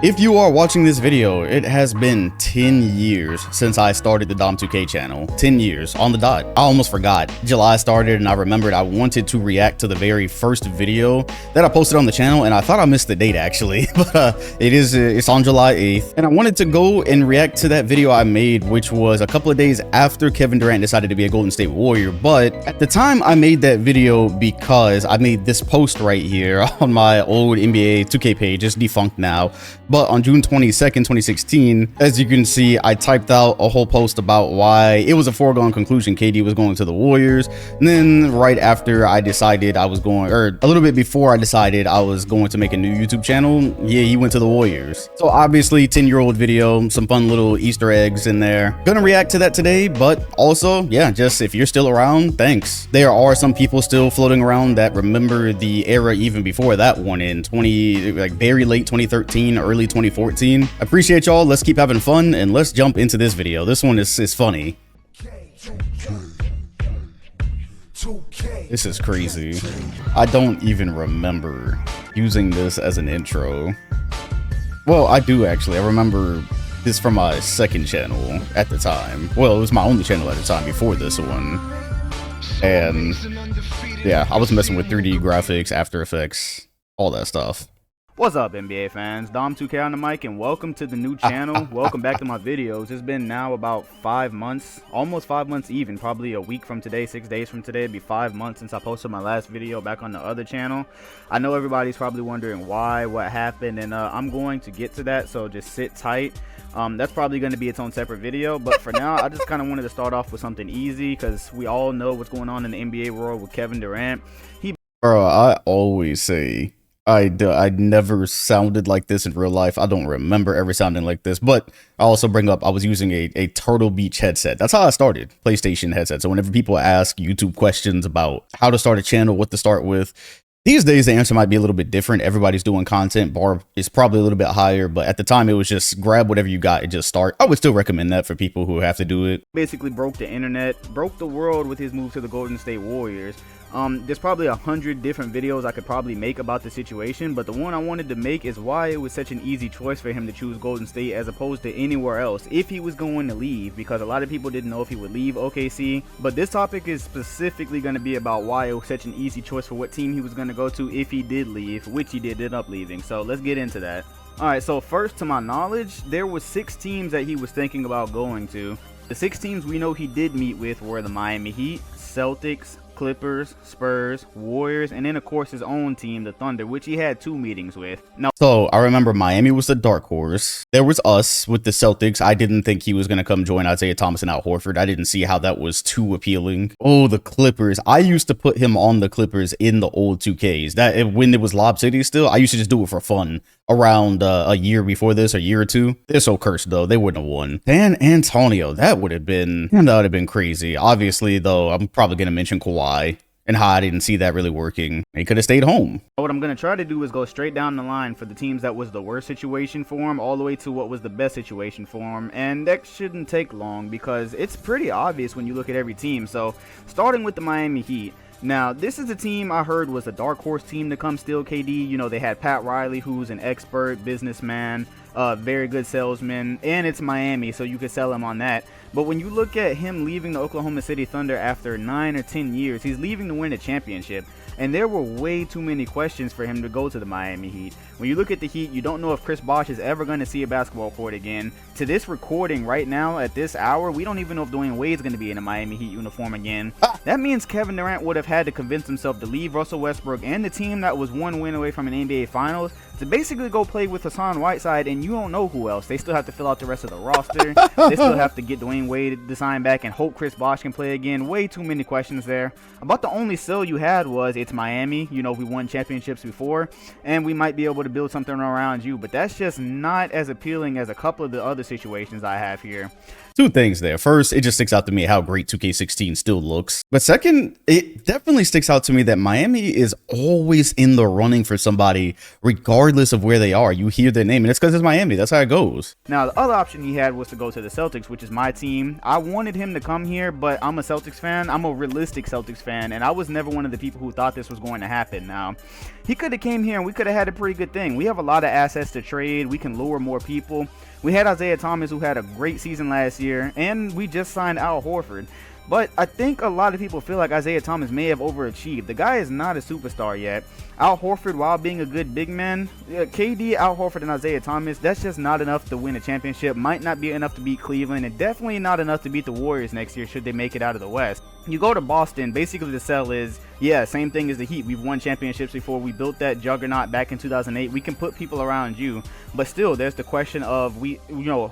If you are watching this video, it has been 10 years since I started the Dom2K channel. 10 years on the dot. I almost forgot. July started and I remembered I wanted to react to the very first video that I posted on the channel, and I thought I missed the date actually, but it's on July 8th. And I wanted to go and react to that video I made, which was a couple of days after Kevin Durant decided to be a Golden State Warrior. But at the time I made that video because I made this post right here on my old NBA 2K page. It's defunct now. But on June 22nd, 2016, as you can see, I typed out a whole post about why it was a foregone conclusion KD was going to the Warriors. And then right after I decided I was going, or a little bit before I decided I was going to make a new YouTube channel, yeah, he went to the Warriors. So obviously 10-year-old video, some fun little Easter eggs in there. Gonna react to that today, but also, yeah, just if you're still around, thanks. There are some people still floating around that remember the era even before that one in very late 2013, early 2014. Appreciate y'all. Let's keep having fun and let's jump into this video. This one is funny. This is crazy. I don't even remember using this as an intro. Well, I do actually. I remember this from my second channel at the time. Well, it was my only channel at the time before this one. And yeah, I was messing with 3D graphics, After Effects, all that stuff. What's up, NBA fans? Dom2K on the mic, and welcome to the new channel. Welcome back to my videos. It's been now about 5 months, almost 5 months even, probably a week from today, 6 days from today. It'd be 5 months since I posted my last video back on the other channel. I know everybody's probably wondering why, what happened, and I'm going to get to that, so just sit tight. That's probably going to be its own separate video, but for now I just kind of wanted to start off with something easy because we all know what's going on in the NBA world with Kevin Durant. Bro, I always say I never sounded like this in real life. I don't remember ever sounding like this, but I also bring up I was using a Turtle Beach headset. That's how I started, PlayStation headset. So whenever people ask YouTube questions about how to start a channel, what to start with, these days the answer might be a little bit different. Everybody's doing content, bar is probably a little bit higher, but at the time it was just grab whatever you got and just start. I would still recommend that for people who have to do it. Basically broke the internet, broke the world with his move to the Golden State Warriors. There's probably 100 different videos I could probably make about the situation, but the one I wanted to make is why it was such an easy choice for him to choose Golden State as opposed to anywhere else if he was going to leave, because a lot of people didn't know if he would leave OKC. But this topic is specifically going to be about why it was such an easy choice for what team he was going to go to if he did leave, which he did end up leaving. So let's get into that. Alright, so first, to my knowledge, there were 6 teams that he was thinking about going to. The 6 teams we know he did meet with were the Miami Heat, Celtics, Clippers, Spurs, Warriors, and then of course his own team, the Thunder, which he had 2 meetings with. Now, so I remember Miami was the dark horse. There was us with the Celtics. I didn't think he was going to come join Isaiah Thomas and Al Horford. I didn't see how that was too appealing. Oh, the Clippers. I used to put him on the Clippers in the old 2Ks. That when it was Lob City still, I used to just do it for fun. Around a year before this, a year or two. They're so cursed though, they wouldn't have won. San Antonio, that would have been crazy. Obviously though, I'm probably gonna mention Kawhi and how I didn't see that really working. He could have stayed home. What I'm going to try to do is go straight down the line for the teams that was the worst situation for him all the way to what was the best situation for him, and that shouldn't take long because it's pretty obvious when you look at every team. So starting with the Miami Heat. Now, this is a team I heard was a dark horse team to come steal KD. You know, they had Pat Riley, who's an expert businessman, very good salesman, and it's Miami, so you could sell him on that. But when you look at him leaving the Oklahoma City Thunder after 9 or 10 years, he's leaving to win a championship. And there were way too many questions for him to go to the Miami Heat. When you look at the Heat, you don't know if Chris Bosh is ever going to see a basketball court again. To this recording right now, at this hour, we don't even know if Dwayne Wade's going to be in a Miami Heat uniform again. That means Kevin Durant would have had to convince himself to leave Russell Westbrook and the team that was 1 win away from an NBA Finals to basically go play with Hassan Whiteside, and you don't know who else. They still have to fill out the rest of the roster. They still have to get Dwayne Wade to sign back and hope Chris Bosh can play again. Way too many questions there. About the only sell you had was it's Miami. You know, we won championships before, and we might be able to build something around you, but that's just not as appealing as a couple of the other situations I have here. 2 things there. First, it just sticks out to me how great 2K16 still looks. But second, it definitely sticks out to me that Miami is always in the running for somebody regardless regardless of where they are, you hear their name, and it's because it's Miami. That's how it goes. Now, the other option he had was to go to the Celtics, which is my team. I wanted him to come here, but I'm a Celtics fan. I'm a realistic Celtics fan, and I was never one of the people who thought this was going to happen. Now, he could have came here, and we could have had a pretty good thing. We have a lot of assets to trade. We can lure more people. We had Isaiah Thomas, who had a great season last year, and we just signed Al Horford. But I think a lot of people feel like Isaiah Thomas may have overachieved. The guy is not a superstar yet. Al Horford, while being a good big man, KD, Al Horford, and Isaiah Thomas, that's just not enough to win a championship. Might not be enough to beat Cleveland, and definitely not enough to beat the Warriors next year should they make it out of the West. You go to Boston, basically the sell is, yeah, same thing as the Heat. We've won championships before. We built that juggernaut back in 2008. We can put people around you, but still, there's the question of,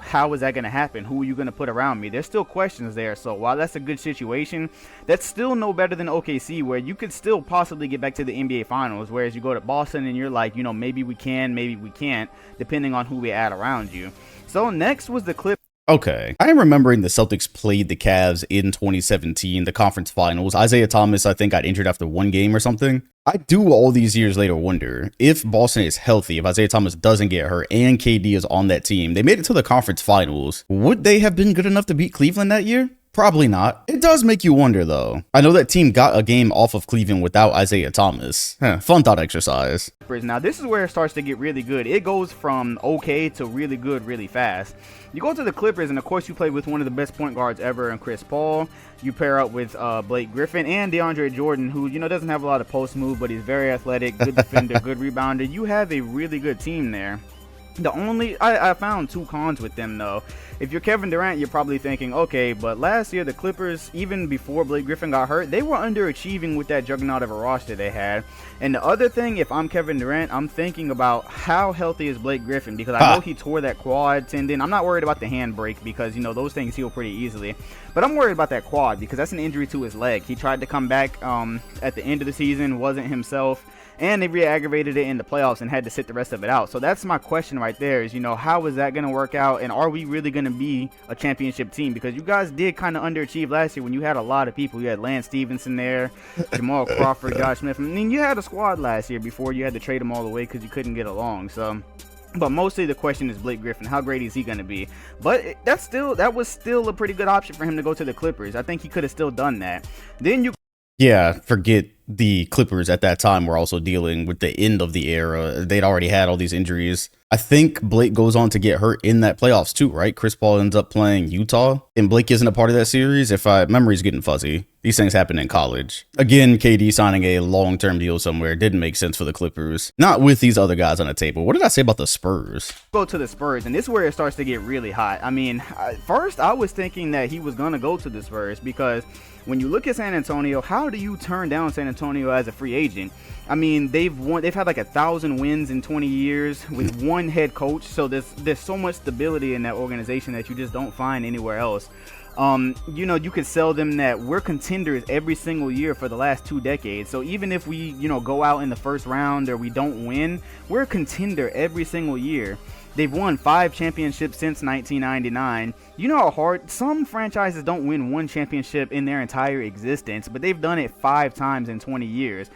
how is that going to happen? Who are you going to put around me? There's still questions there. So while that's a good situation, that's still no better than OKC, where you could still possibly get back to the NBA Finals. Whereas you go to Boston and you're like, maybe we can, maybe we can't, depending on who we add around you. So next was the Clippers. Okay, I am remembering the Celtics played the Cavs in 2017, the conference finals. Isaiah Thomas, I think, got injured after one game or something. I do all these years later wonder if Boston is healthy, if Isaiah Thomas doesn't get hurt and KD is on that team, they made it to the conference finals. Would they have been good enough to beat Cleveland that year? Probably not. It does make you wonder, though. I know that team got a game off of Cleveland without Isaiah Thomas. Fun thought exercise. Now, this is where it starts to get really good. It goes from okay to really good really fast. You go to the Clippers, and of course, you play with one of the best point guards ever in Chris Paul. You pair up with Blake Griffin and DeAndre Jordan, who, doesn't have a lot of post move, but he's very athletic, good defender, good rebounder. You have a really good team there. I found two cons with them, though. If you're Kevin Durant, you're probably thinking, okay, but last year the Clippers, even before Blake Griffin got hurt, they were underachieving with that juggernaut of a roster they had. And the other thing, if I'm Kevin Durant, I'm thinking about how healthy is Blake Griffin, because I know he tore that quad tendon. I'm not worried about the handbrake because, those things heal pretty easily. But I'm worried about that quad because that's an injury to his leg. He tried to come back at the end of the season, wasn't himself. And they re-aggravated it in the playoffs and had to sit the rest of it out. So that's my question right there is, how is that going to work out? And are we really going to be a championship team? Because you guys did kind of underachieve last year when you had a lot of people. You had Lance Stevenson there, Jamal Crawford, Josh Smith. I mean, you had a squad last year before you had to trade them all away because you couldn't get along. So, but mostly the question is Blake Griffin. How great is he going to be? But that was still a pretty good option for him to go to the Clippers. I think he could have still done that. Then you... Yeah, forget the Clippers at that time were also dealing with the end of the era. They'd already had all these injuries. I think Blake goes on to get hurt in that playoffs too, right? Chris Paul ends up playing Utah, and Blake isn't a part of that series. If memory's getting fuzzy, these things happen in college. Again, KD signing a long-term deal somewhere didn't make sense for the Clippers. Not with these other guys on the table. What did I say about the Spurs? Go to the Spurs, and this is where it starts to get really hot. I mean, first I was thinking that he was going to go to the Spurs because when you look at San Antonio, how do you turn down San Antonio as a free agent? I mean, they've had like 1,000 wins in 20 years with one head coach. So there's so much stability in that organization that you just don't find anywhere else. You could sell them that we're contenders every single year for the last 2 decades. So even if we, go out in the first round or we don't win, we're a contender every single year. They've won 5 championships since 1999. You know how hard some franchises don't win 1 championship in their entire existence, but they've done it 5 times in 20 years.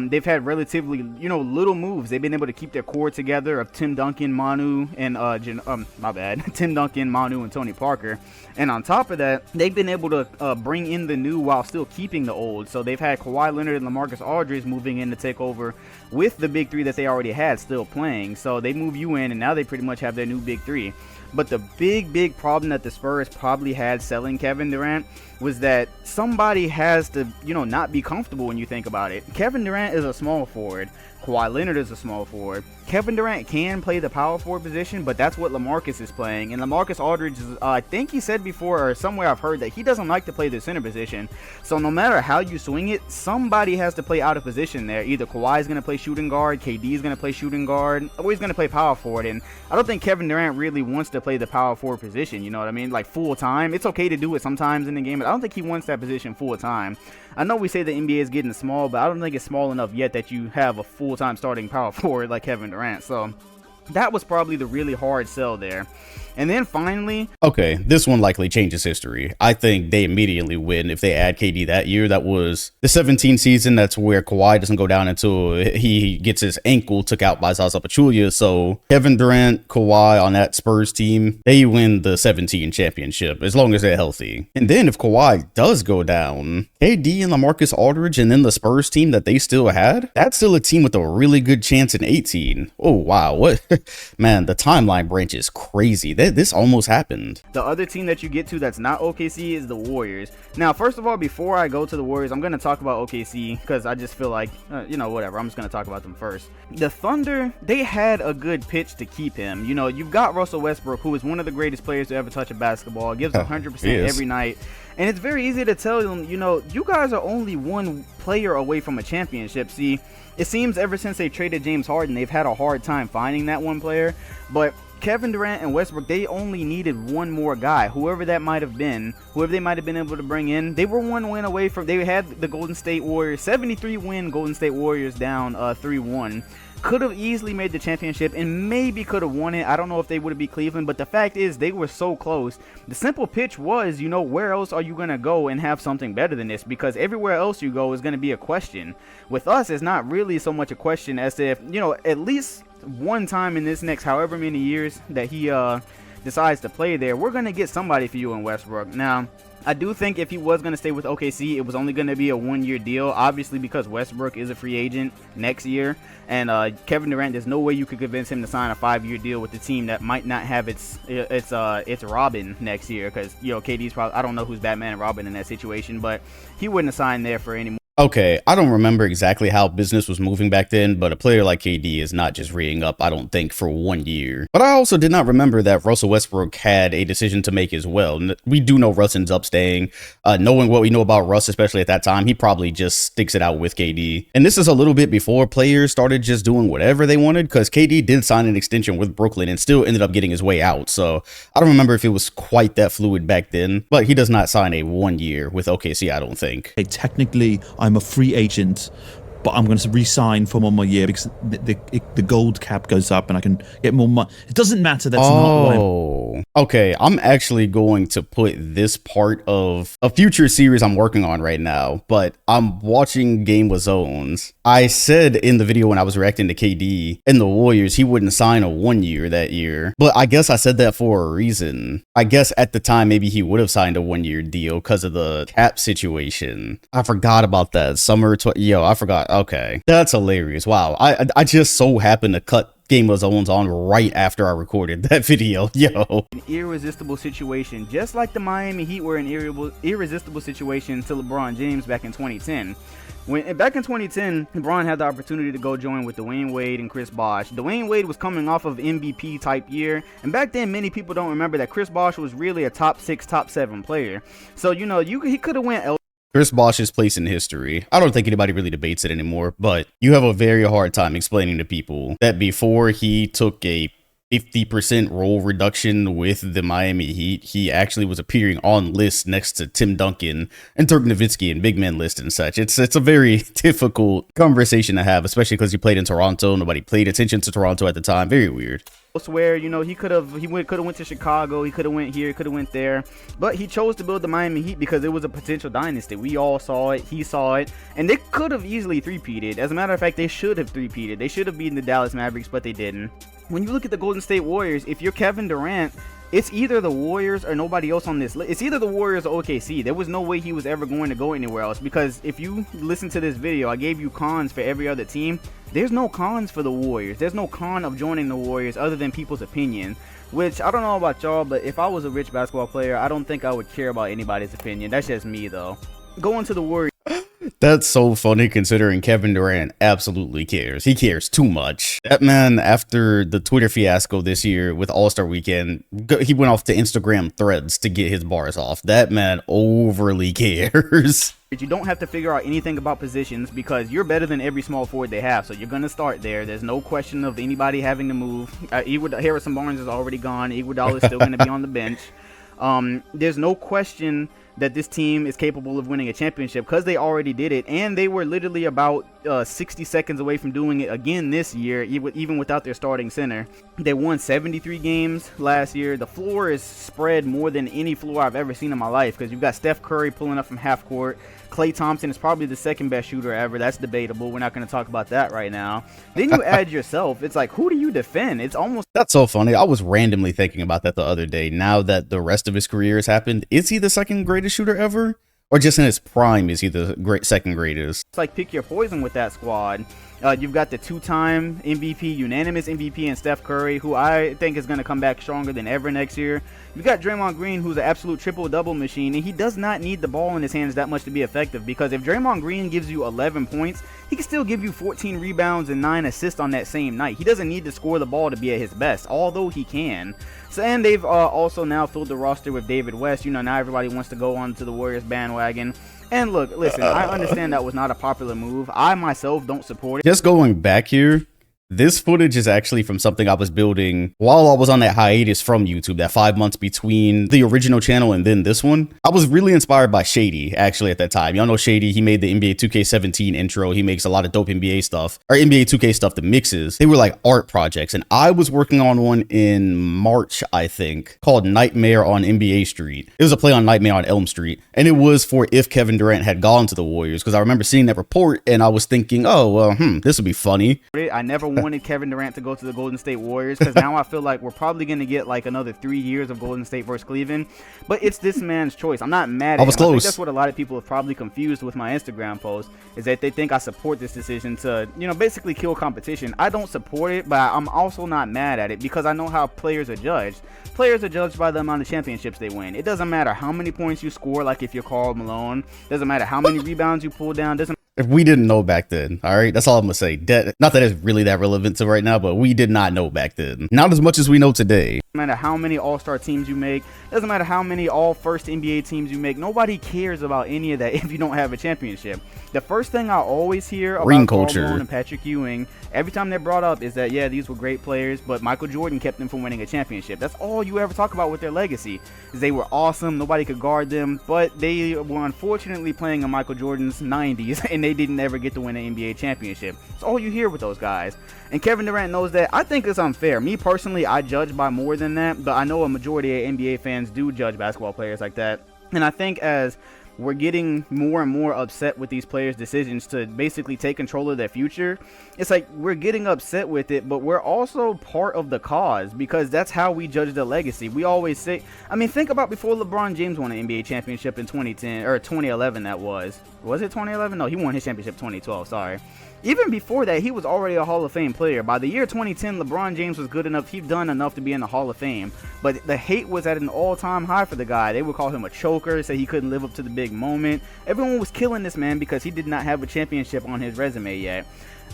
They've had relatively, little moves. They've been able to keep their core together of Tim Duncan, Manu, and Tim Duncan, Manu, and Tony Parker. And on top of that, they've been able to bring in the new while still keeping the old. So they've had Kawhi Leonard and LaMarcus Aldridge moving in to take over with the big 3 that they already had still playing. So they move you in, and now they pretty much have their new big 3. But the big problem that the Spurs probably had selling Kevin Durant was that somebody has to, not be comfortable when you think about it. Kevin Durant is a small forward. Kawhi Leonard is a small forward. Kevin Durant can play the power forward position, but that's what LaMarcus is playing. And LaMarcus Aldridge, I think he said before, or somewhere I've heard, that he doesn't like to play the center position. So no matter how you swing it, somebody has to play out of position there. Either Kawhi's going to play shooting guard, KD's going to play shooting guard, or he's going to play power forward. And I don't think Kevin Durant really wants to play the power forward position, you know what I mean? Like full time. It's okay to do it sometimes in the game, but I don't think he wants that position full time. I know we say the NBA is getting small, but I don't think it's small enough yet that you have a full-time starting power forward like Kevin Durant. So That was probably the really hard sell there. And then finally, okay, this one likely changes history. I think they immediately win if they add KD that year. That was the 17 season. That's where Kawhi doesn't go down until he gets his ankle took out by Zaza Pachulia. So Kevin Durant, Kawhi on that Spurs team, they win the 17 championship as long as they're healthy. And then if Kawhi does go down, KD and LaMarcus Aldridge and then the Spurs team that they still had, that's still a team with a really good chance in 18. Oh, wow. What? Man, the timeline branch is crazy. This almost happened. The other team that you get to that's not OKC is the Warriors. Now, first of all, before I go to the Warriors, I'm going to talk about OKC because I just feel like, whatever. I'm just going to talk about them first. The Thunder, they had a good pitch to keep him. You know, you've got Russell Westbrook, who is one of the greatest players to ever touch a basketball. Gives 100% every night. And it's very easy to tell them, you guys are only one player away from a championship. See, it seems ever since they traded James Harden, they've had a hard time finding that one player. But Kevin Durant and Westbrook, they only needed one more guy, whoever that might have been, whoever they might have been able to bring in. They were one win away from, they had the Golden State Warriors, 73 win Golden State Warriors down 3-1. Could have easily made the championship and maybe could have won it. I don't know if they would have beat Cleveland, but the fact is they were so close. The simple pitch was, where else are you going to go and have something better than this? Because everywhere else you go is going to be a question. With us, it's not really so much a question as if, at least one time in this next however many years that he decides to play there, we're going to get somebody for you in Westbrook. Now, I do think if he was going to stay with OKC, it was only going to be a one-year deal, obviously because Westbrook is a free agent next year, and Kevin Durant, there's no way you could convince him to sign a 5-year deal with a team that might not have its Robin next year, because KD's probably, I don't know who's Batman and Robin in that situation, but he wouldn't have signed there for any more. Okay, I don't remember exactly how business was moving back then, but a player like KD is not just re-ing up, I don't think, for 1 year. But I also did not remember that Russell Westbrook had a decision to make as well. We do know Russ ends up staying. Knowing what we know about Russ, especially at that time, he probably just sticks it out with KD. And this is a little bit before players started just doing whatever they wanted, because KD did sign an extension with Brooklyn and still ended up getting his way out. So I don't remember if it was quite that fluid back then, but he does not sign a 1 year with OKC, I don't think. Technically, I'm a free agent, but I'm going to re-sign for 1 more year because the gold cap goes up and I can get more money. It doesn't matter. That's not what okay. I'm actually going to put this part of a future series I'm working on right now, but I'm watching Game of Zones. I said in the video when I was reacting to KD and the Warriors, he wouldn't sign a 1 year that year, but I guess I said that for a reason. I guess at the time, maybe he would have signed a 1 year deal because of the cap situation. I forgot about that. I forgot. Okay, that's hilarious. Wow, I just so happened to cut Game of Zones on right after I recorded that video. Yo, an irresistible situation, just like the Miami Heat were an irresistible situation to LeBron James back in 2010. Back in 2010, LeBron had the opportunity to go join with Dwayne Wade and Chris Bosh. Dwayne Wade was coming off of MVP type year, and back then many people don't remember that Chris Bosh was really a top 6, top 7 player. So he could have went Chris Bosh's place in history. I don't think anybody really debates it anymore, but you have a very hard time explaining to people that before he took a 50% role reduction with the Miami Heat, he actually was appearing on lists next to Tim Duncan and Dirk Nowitzki and big men list and such. It's a very difficult conversation to have, especially because he played in Toronto. Nobody paid attention to Toronto at the time. Very weird. Elsewhere, he could have went to Chicago, he could have went here, could have went there, but he chose to build the Miami Heat because it was a potential dynasty. We all saw it, he saw it, and they could have easily three-peated. As a matter of fact, they should have three-peated. They should have beaten the Dallas Mavericks, but they didn't. When you look at the Golden State Warriors, if you're Kevin Durant, it's either the Warriors or nobody else on this list. It's either the Warriors or OKC. There was no way he was ever going to go anywhere else, because if you listen to this video, I gave you cons for every other team. There's no cons for the Warriors. There's no con of joining the Warriors other than people's opinion, which I don't know about y'all, but if I was a rich basketball player, I don't think I would care about anybody's opinion. That's just me, though. Going to the Warriors. That's so funny considering Kevin Durant absolutely cares. He cares too much. That man, after the Twitter fiasco this year with All-Star Weekend, he went off to Instagram Threads to get his bars off. That man overly cares. You don't have to figure out anything about positions because you're better than every small forward they have, so you're going to start there. There's no question of anybody having to move. Harrison Barnes is already gone. Iguodala is still going to be on the bench. There's no question that this team is capable of winning a championship because they already did it, and they were literally about 60 seconds away from doing it again this year, even without their starting center. They won 73 games last year. The floor is spread more than any floor I've ever seen in my life, because you've got Steph Curry pulling up from half court. Klay Thompson is probably the second best shooter ever. That's debatable. We're not going to talk about that right now. Then you add yourself. It's like, who do you defend? It's almost... That's so funny. I was randomly thinking about that the other day. Now that the rest of his career has happened, is he the second greatest shooter ever? Or just in his prime, is he the second greatest? It's like, pick your poison with that squad. You've got the two-time MVP, unanimous MVP in Steph Curry, who I think is going to come back stronger than ever next year. You've got Draymond Green, who's an absolute triple-double machine, and he does not need the ball in his hands that much to be effective, because if Draymond Green gives you 11 points, he can still give you 14 rebounds and 9 assists on that same night. He doesn't need to score the ball to be at his best, although he can. So, and they've also now filled the roster with David West. You know, now everybody wants to go on to the Warriors bandwagon. And look, listen, I understand that was not a popular move. I myself don't support it. Just going back here, this footage is actually from something I was building while I was on that hiatus from YouTube, that 5 months between the original channel and then this one. I was really inspired by Shady, actually, at that time. Y'all know Shady. He made the NBA 2K17 intro. He makes a lot of dope NBA stuff, or NBA 2K stuff, the mixes. They were like art projects, and I was working on one in March, I think, called Nightmare on NBA Street. It was a play on Nightmare on Elm Street, and it was for if Kevin Durant had gone to the Warriors, because I remember seeing that report, and I was thinking, oh, well, this would be funny. I never wanted Kevin Durant to go to the Golden State Warriors, because now I feel like we're probably going to get like another 3 years of Golden State versus Cleveland. But it's this man's choice. I'm not mad at him. I was close. I think that's what a lot of people have probably confused with my Instagram post, is that they think I support this decision to, you know, basically kill competition. I don't support it, but I'm also not mad at it, because I know how players are judged. Players are judged by the amount of championships they win. It doesn't matter how many points you score, like if you're Karl Malone. Doesn't matter how many rebounds you pull down. Doesn't If we didn't know back then, all right, that's all I'm gonna say. Not that it's really that relevant to right now, but we did not know back then. Not as much as we know today. Doesn't matter how many all-star teams you make. Doesn't matter how many all-first NBA teams you make. Nobody cares about any of that if you don't have a championship. The first thing I always hear about Karl Malone and Patrick Ewing, every time they're brought up, is that, yeah, these were great players, but Michael Jordan kept them from winning a championship. That's all you ever talk about with their legacy, is they were awesome, nobody could guard them, but they were unfortunately playing in Michael Jordan's 90s, and they didn't ever get to win an NBA championship. That's all you hear with those guys. And Kevin Durant knows that. I think it's unfair. Me personally, I judge by more than that, but I know a majority of NBA fans do judge basketball players like that. And I think as we're getting more and more upset with these players' decisions to basically take control of their future, it's like we're getting upset with it, but we're also part of the cause, because that's how we judge the legacy. We always say, I mean, think about before LeBron James won an NBA championship in 2010 or 2011. That was it 2011? No, he won his championship 2012. Sorry. Even before that, he was already a Hall of Fame player. By the year 2010, LeBron James was good enough. He'd done enough to be in the Hall of Fame. But the hate was at an all-time high for the guy. They would call him a choker, say he couldn't live up to the big moment. Everyone was killing this man because he did not have a championship on his resume yet.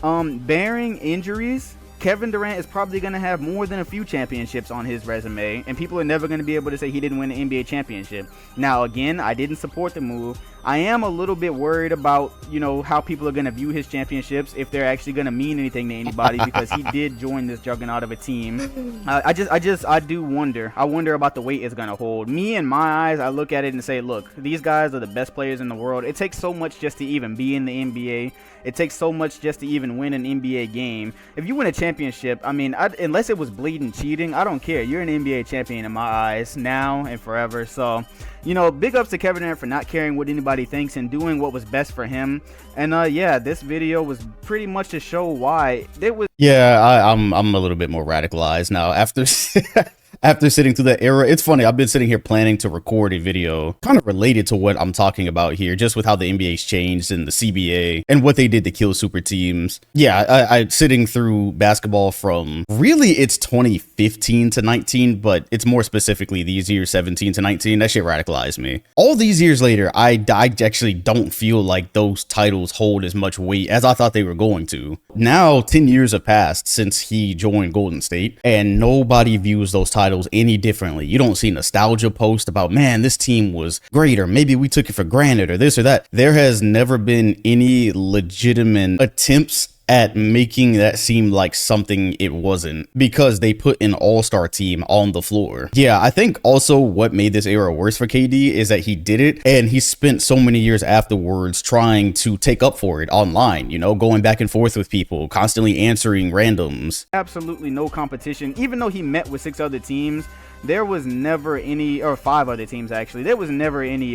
Bearing injuries, Kevin Durant is probably going to have more than a few championships on his resume, and people are never going to be able to say he didn't win an NBA championship. Now, again, I didn't support the move. I am a little bit worried about, you know, how people are going to view his championships, if they're actually going to mean anything to anybody, because he did join this juggernaut of a team. I do wonder. I wonder about the weight it's going to hold. Me, in my eyes, I look at it and say, look, these guys are the best players in the world. It takes so much just to even be in the NBA. It takes so much just to even win an NBA game. If you win a championship, I mean, unless it was bleeding cheating, I don't care. You're an NBA champion in my eyes now and forever. So, you know, big ups to Kevin Durant for not caring what anybody thinks and doing what was best for him. And yeah, this video was pretty much to show why it was. Yeah, I'm a little bit more radicalized now after after sitting through that era. It's funny, I've been sitting here planning to record a video kind of related to what I'm talking about here, just with how the NBA's changed and the CBA and what they did to kill super teams. Yeah, I sitting through basketball from really it's 2015 to 19, but it's more specifically these years 17 to 19. That shit radicalized me. All these years later, I actually don't feel like those titles hold as much weight as I thought they were going to. Now, 10 years have passed since he joined Golden State, and nobody views those titles any differently. You don't see nostalgia post about, man, this team was great, or maybe we took it for granted, or this or that. There has never been any legitimate attempts at making that seem like something it wasn't, because they put an all-star team on the floor. Yeah, I think also what made this era worse for KD is that he did it and he spent so many years afterwards trying to take up for it online, you know, going back and forth with people, constantly answering randoms. Absolutely no competition. Even though he met with 6 other teams, there was never any, or 5 other teams actually, there was never any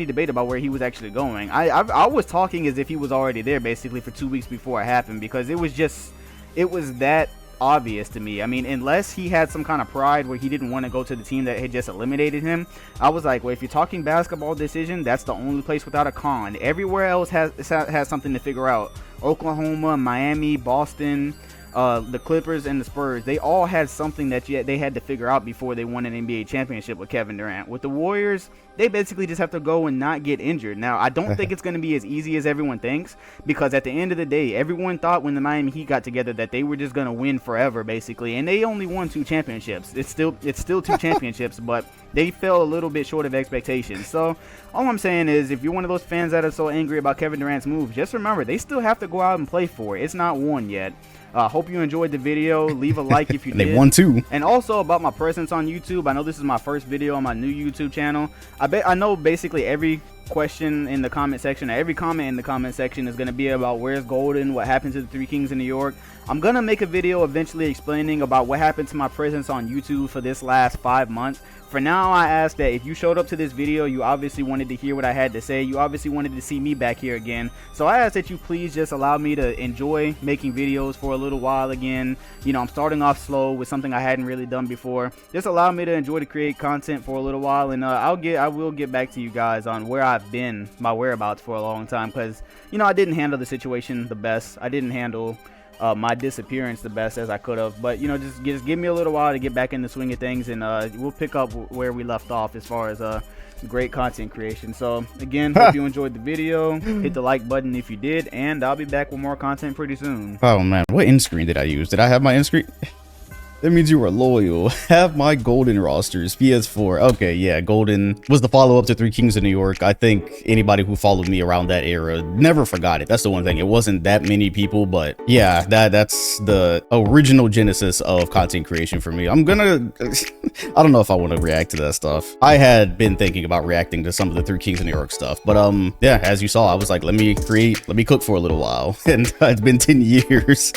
debate about where he was actually going. I was talking as if he was already there basically for 2 weeks before it happened, because it was that obvious to me. I mean, unless he had some kind of pride where he didn't want to go to the team that had just eliminated him, I was like, well, if you're talking basketball decision, that's the only place without a con. Everywhere else has something to figure out. Oklahoma, Miami, Boston, the Clippers and the Spurs, they all had something that they had to figure out before they won an NBA championship with Kevin Durant. With the Warriors, they basically just have to go and not get injured. Now, I don't think it's going to be as easy as everyone thinks, because at the end of the day, everyone thought when the Miami Heat got together that they were just going to win forever, basically, and they only won 2 championships. It's still 2 championships, but they fell a little bit short of expectations. So all I'm saying is, if you're one of those fans that are so angry about Kevin Durant's move, just remember, they still have to go out and play for it. It's not won yet. Hope you enjoyed the video. Leave a like if you did. They won too. And also about my presence on YouTube. I know this is my first video on my new YouTube channel. I know basically every question in the comment section, every comment in the comment section is going to be about where's Golden, what happened to the 3 Kings in New York. I'm going to make a video eventually explaining about what happened to my presence on YouTube for this last 5 months. For now, I ask that if you showed up to this video, you obviously wanted to hear what I had to say. You obviously wanted to see me back here again. So I ask that you please just allow me to enjoy making videos for a little while again. You know, I'm starting off slow with something I hadn't really done before. Just allow me to enjoy to create content for a little while, and I will get back to you guys on where I've been, my whereabouts for a long time, because, you know, I didn't handle the situation the best. I didn't handle my disappearance the best as I could have, but you know, just give me a little while to get back in the swing of things, and we'll pick up where we left off as far as great content creation. So again, hope you enjoyed the video. Hit the like button if you did, and I'll be back with more content pretty soon. Oh man, what end screen did I use? Did I have my end screen? That means you were loyal. Have my Golden rosters. PS4. Okay, yeah, Golden was the follow-up to 3 Kings of New York. I think anybody who followed me around that era never forgot it. That's the one thing. It wasn't that many people, but yeah, that's the original genesis of content creation for me. I'm gonna... I don't know if I want to react to that stuff. I had been thinking about reacting to some of the 3 Kings of New York stuff, but yeah, as you saw, I was like, let me cook for a little while, and it's been 10 years.